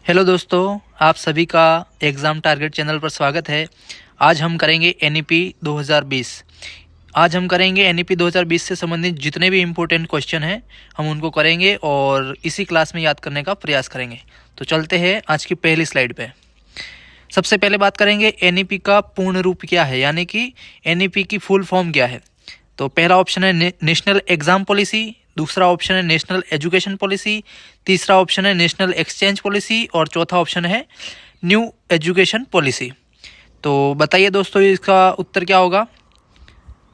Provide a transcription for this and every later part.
Hello दोस्तों, आप सभी का एग्ज़ाम टारगेट चैनल पर स्वागत है। आज हम करेंगे एनईपी 2020। आज हम करेंगे एनईपी 2020 से संबंधित जितने भी इम्पोर्टेंट क्वेश्चन हैं हम उनको करेंगे और इसी क्लास में याद करने का प्रयास करेंगे। तो चलते हैं आज की पहली स्लाइड पे। सबसे पहले बात करेंगे एनईपी का पूर्ण रूप क्या है, यानी कि एनईपी की फुल फॉर्म क्या है। तो पहला ऑप्शन है नेशनल एग्ज़ाम पॉलिसी, दूसरा ऑप्शन है नेशनल एजुकेशन पॉलिसी, तीसरा ऑप्शन है नेशनल एक्सचेंज पॉलिसी और चौथा ऑप्शन है न्यू एजुकेशन पॉलिसी। तो बताइए दोस्तों, इसका उत्तर क्या होगा।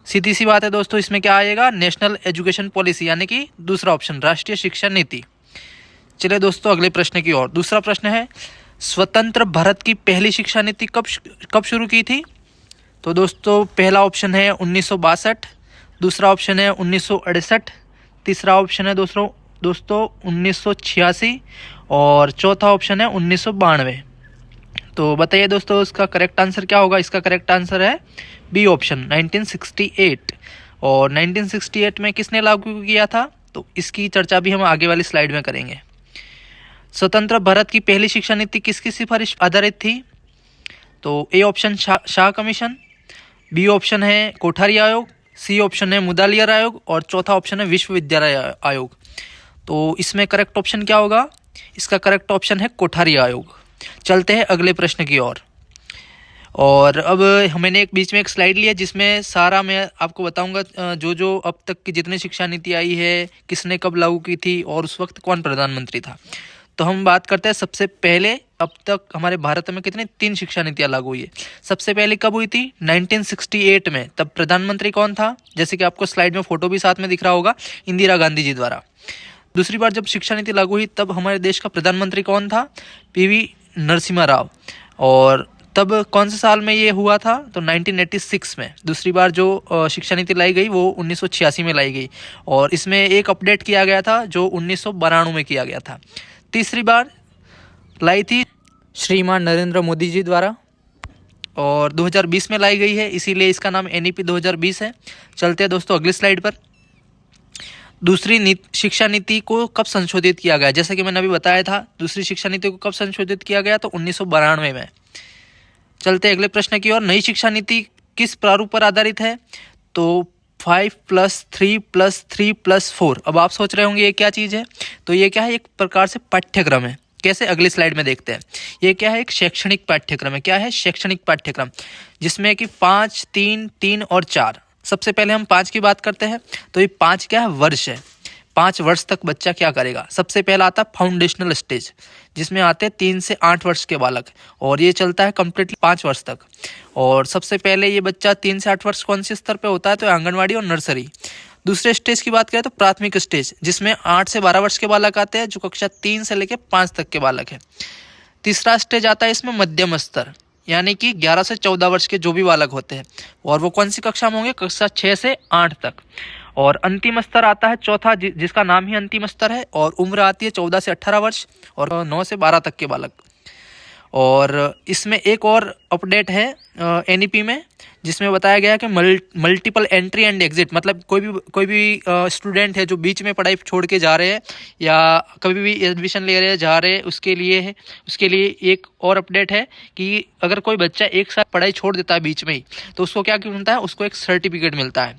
सीधी सी बात है दोस्तों, इसमें क्या आएगा, नेशनल एजुकेशन पॉलिसी, यानी कि दूसरा ऑप्शन राष्ट्रीय शिक्षा नीति। चलिए दोस्तों अगले प्रश्न की ओर। दूसरा प्रश्न है, स्वतंत्र भारत की पहली शिक्षा नीति कब शुरू की थी। तो दोस्तों पहला ऑप्शन है 1962, दूसरा ऑप्शन है 1968, तीसरा ऑप्शन है दोस्तों 1986 और चौथा ऑप्शन है 1992। तो बताइए दोस्तों इसका करेक्ट आंसर क्या होगा। इसका करेक्ट आंसर है बी ऑप्शन 1968। और 1968 में किसने लागू किया था, तो इसकी चर्चा भी हम आगे वाली स्लाइड में करेंगे। स्वतंत्र भारत की पहली शिक्षा नीति किसकी सिफारिश आधारित थी। तो A option Shah commission, B option है कोठारी आयोग, सी ऑप्शन है मुदालियर आयोग और चौथा ऑप्शन है विश्वविद्यालय आयोग। तो इसमें करेक्ट ऑप्शन क्या होगा। इसका करेक्ट ऑप्शन है कोठारी आयोग। चलते हैं अगले प्रश्न की ओर। और अब मैंने एक बीच में एक स्लाइड लिया जिसमें सारा मैं आपको बताऊंगा जो जो अब तक की जितनी शिक्षा नीति आई है, किसने कब लागू की थी और उस वक्त कौन प्रधानमंत्री था। तो हम बात करते हैं सबसे पहले, अब तक हमारे भारत में कितनी 3 शिक्षा नीतियां लागू हुई है। सबसे पहले कब हुई थी, 1968 में। तब प्रधानमंत्री कौन था, जैसे कि आपको स्लाइड में फोटो भी साथ में दिख रहा होगा, इंदिरा गांधी जी द्वारा। दूसरी बार जब शिक्षा नीति लागू हुई तब हमारे देश का प्रधानमंत्री कौन था, पीवी नरसिम्हा राव। और तब कौन से साल में ये हुआ था, तो 1986 में। दूसरी बार जो शिक्षा नीति लाई गई वो 1986 में लाई गई और इसमें एक अपडेट किया गया था जो 1992 में किया गया था। तीसरी बार लाई थी श्रीमान नरेंद्र मोदी जी द्वारा और 2020 में लाई गई है, इसीलिए इसका नाम एनईपी 2020 है। चलते हैं दोस्तों अगली स्लाइड पर। दूसरी शिक्षा नीति को कब संशोधित किया गया, जैसे कि मैंने अभी बताया था दूसरी शिक्षा नीति को कब संशोधित किया गया, तो 1992 में। चलते अगले प्रश्न की ओर। नई शिक्षा नीति किस प्रारूप पर आधारित है, तो 5+3+3+4। अब आप सोच रहे होंगे ये क्या चीज़ है, तो ये क्या है, एक प्रकार से पाठ्यक्रम है। कैसे, अगली स्लाइड में देखते हैं। ये क्या है, एक शैक्षणिक पाठ्यक्रम है। क्या है, शैक्षणिक पाठ्यक्रम, जिसमें कि 5, 3, 3 और 4। सबसे पहले हम 5 की बात करते हैं। तो ये 5 क्या है, वर्ष है। 5 वर्ष तक बच्चा क्या करेगा। सबसे पहला आता है फाउंडेशनल स्टेज, जिसमें आते हैं 3 से 8 वर्ष के बालक और ये चलता है कम्प्लीटली 5 वर्ष तक। और सबसे पहले ये बच्चा 3 से 8 वर्ष कौन से स्तर पे होता है, तो आंगनवाड़ी और नर्सरी। दूसरे स्टेज की बात करें तो प्राथमिक स्टेज, जिसमें 8 से 12 वर्ष के बालक आते हैं, जो कक्षा 3 से लेकर 5 तक के बालक है। तीसरा स्टेज आता है इसमें मध्यम स्तर, यानी कि 11 से 14 वर्ष के जो भी बालक होते हैं, और वो कौन सी कक्षा में होंगे, कक्षा 6 से 8 तक। और अंतिम स्तर आता है चौथा, जिसका नाम ही अंतिम स्तर है, और उम्र आती है 14 से 18 वर्ष और 9 से 12 तक के बालक। और इसमें एक और अपडेट है एनईपी में, जिसमें बताया गया है कि मल्टीपल एंट्री एंड एग्जिट, मतलब कोई भी स्टूडेंट है जो बीच में पढ़ाई छोड़ के जा रहे हैं या कभी भी एडमिशन ले रहे हैं जा रहे हैं, उसके लिए एक और अपडेट है कि अगर कोई बच्चा एक साल पढ़ाई छोड़ देता है बीच में ही, तो उसको क्या मिलता है, उसको एक सर्टिफिकेट मिलता है।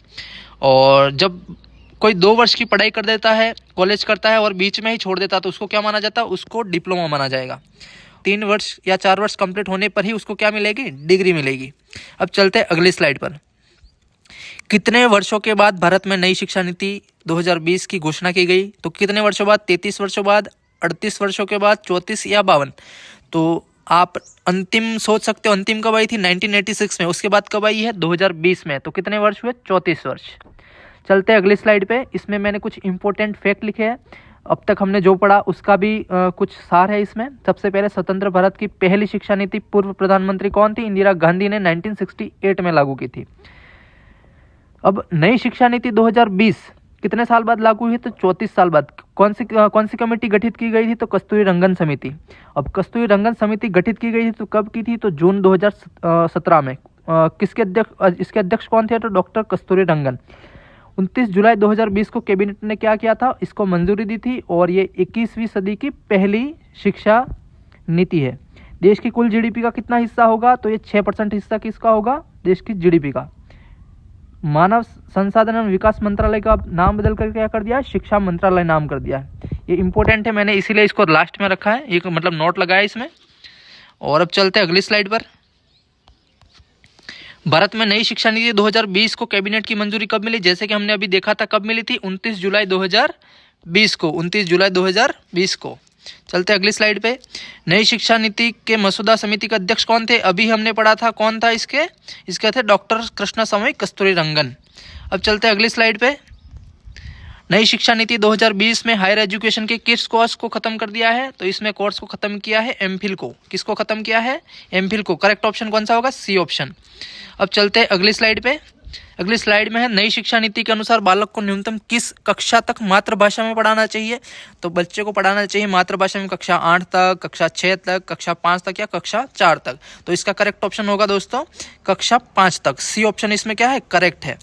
और जब कोई 2 वर्ष की पढ़ाई कर देता है, कॉलेज करता है और बीच में ही छोड़ देता है, तो उसको क्या माना जाता है, उसको डिप्लोमा माना जाएगा। 3 वर्ष या 4 वर्ष कंप्लीट होने पर ही उसको क्या मिलेगी, डिग्री मिलेगी। अब चलते हैं अगली स्लाइड पर। कितने वर्षों के बाद भारत में नई शिक्षा नीति 2020 की घोषणा की गई, तो कितने वर्षों बाद, 33 वर्षों बाद, 38 वर्षों के बाद, 34 या 52। तो आप अंतिम सोच सकते हो, अंतिम कब आई थी, 1986 में। उसके बाद कब आई है, 2020 में। तो कितने वर्ष हुए, 34 वर्ष। चलते हैं अगली स्लाइड पे। इसमें मैंने कुछ इंपॉर्टेंट फैक्ट लिखे हैं, अब तक हमने जो पढ़ा उसका भी कुछ सार है इसमें। सबसे पहले स्वतंत्र भारत की पहली शिक्षा नीति पूर्व प्रधानमंत्री कौन थी, इंदिरा गांधी ने 1968 में लागू की थी। अब नई शिक्षा नीति 2020 कितने साल बाद लागू हुई, तो 34 साल बाद। कौन सी कमेटी गठित की गई थी, तो कस्तूरी रंगन समिति। अब कस्तूरी रंगन समिति गठित की गई थी तो कब की थी, तो जून 2017 में। इसके अध्यक्ष कौन थे, तो डॉक्टर कस्तूरी रंगन। 29 जुलाई 2020 को कैबिनेट ने क्या किया था, इसको मंजूरी दी थी और ये 21वीं सदी की पहली शिक्षा नीति है। देश की कुल जीडीपी का कितना हिस्सा होगा, तो ये 6% हिस्सा किसका होगा, देश की जीडीपी का। मानव संसाधन एवं विकास मंत्रालय का नाम बदल कर क्या कर दिया है, शिक्षा मंत्रालय नाम कर दिया है। ये इंपॉर्टेंट है, मैंने इसीलिए इसको लास्ट में रखा है, ये मतलब नोट लगाया इसमें। और अब चलते हैं अगली स्लाइड पर। भारत में नई शिक्षा नीति 2020 को कैबिनेट की मंजूरी कब मिली, जैसे कि हमने अभी देखा था कब मिली थी, 29 जुलाई 2020 को, 29 जुलाई 2020 को। चलते अगली स्लाइड पे। नई शिक्षा नीति के मसौदा समिति के अध्यक्ष कौन थे, अभी हमने पढ़ा था कौन था इसके थे डॉक्टर कृष्णस्वामी कस्तूरीरंगन। अब चलते अगली स्लाइड पे। नई शिक्षा नीति 2020 में हायर एजुकेशन के किस कोर्स को खत्म कर दिया है, तो इसमें कोर्स को खत्म किया है एमफिल को। किसको खत्म किया है, एमफिल को। करेक्ट ऑप्शन कौन सा होगा, सी ऑप्शन। अब चलते हैं अगली स्लाइड पे। अगली स्लाइड में है नई शिक्षा नीति के अनुसार बालक को न्यूनतम किस कक्षा तक मातृभाषा में पढ़ाना चाहिए, तो बच्चे को पढ़ाना चाहिए मातृभाषा में कक्षा 8 तक, कक्षा 6 तक, कक्षा 5 तक या कक्षा 4 तक। तो इसका करेक्ट ऑप्शन होगा दोस्तों कक्षा 5 तक। सी ऑप्शन इसमें क्या है, करेक्ट है।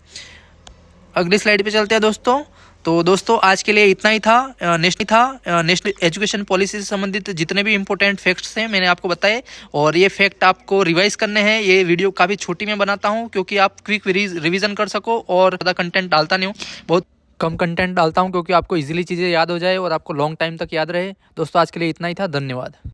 अगली स्लाइड पे चलते हैं दोस्तों। तो दोस्तों आज के लिए इतना ही था। नेशनल एजुकेशन पॉलिसी से संबंधित जितने भी इंपॉर्टेंट फैक्ट्स हैं मैंने आपको बताए, और ये फैक्ट आपको रिवाइज करने हैं। ये वीडियो काफ़ी छोटी मैं बनाता हूँ क्योंकि आप क्विक रिवीजन कर सको, और ज़्यादा कंटेंट डालता नहीं हूँ, बहुत कम कंटेंट डालता हूँ क्योंकि आपको इजीली चीज़ें याद हो जाए और आपको लॉन्ग टाइम तक याद रहे। दोस्तों आज के लिए इतना ही था, धन्यवाद।